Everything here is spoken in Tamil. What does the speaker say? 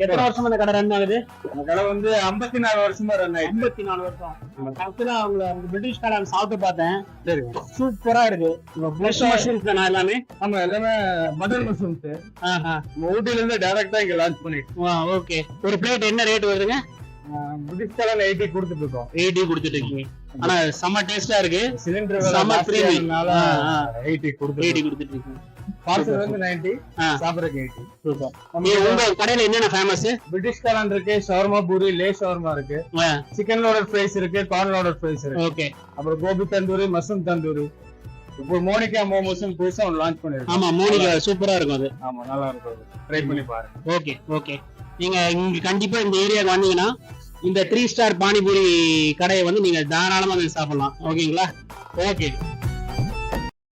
எத்தனை வருஷமா இந்த கடை ரன் ஆகுது? அந்த கடை வந்து 54 வருஷமா ரன் ஆயிடுச்சு. 54 வருஷம். ஆக்சுவலா அவங்க அந்த பிரிட்டிஷ் கடை சாப்பிட்டு பார்த்தேன். சரி, சூப்பரா இருக்கு. ஃப்ரெஷ் மஷ்ரூம்ஸ் தானா எல்லாமே? ஆமா, எல்லாமே பட்டர் மஷ்ரூம்ஸ். ஊட்டில இருந்து டைரக்டா இங்க லான்ச் பண்ணிட்டோம். ஓகே. ஒரு பிளேட் என்ன ரேட் வருதுங்க? பிரிட்டிஷ் கடை 80 கொடுத்துட்டு இருக்கோம். 80 கொடுத்துட்டு இருக்கீங்க. ஆனா செம்ம டேஸ்டா இருக்கு. சிலிண்டர் செம்ம பிரீமியம். 80 கொடுத்துட்டு இருக்கீங்க. பார்சல் வந்து 90, சாப்பிடுறதுக்கு 80. சூப்பர். உங்க கடையில என்னென்ன ஃபேமஸ்? பிரிட்டிஷ் காளான் இருக்கு, ஷவர்மா பூரி, லே ஷவர்மா இருக்கு, சிக்கன் லோடட் ஃப்ரைஸ் இருக்கு, கார்ன் லோடட் ஃப்ரைஸ் இருக்கு. ஓகே. அப்புறம் கோபி தந்தூரி, மஷ்ரூம் தந்தூரி. இப்போ மோனிகா மோமோஸ் புதுசா லான்ச் பண்ணிருக்கோம். ஆமா, மோனிகா சூப்பரா இருக்கும் அது. ஆமா, நல்லா இருக்கும். ட்ரை பண்ணி பாருங்க. Okay okay. நீங்க இங்க கண்டிப்பா இந்த ஏரியாக்கு வந்தீங்கன்னா இந்த 3 ஸ்டார் பானிபூரி கடையை வந்து நீங்க தாராளமா சாப்பிடலாம். ஓகேங்களா? ஓகே.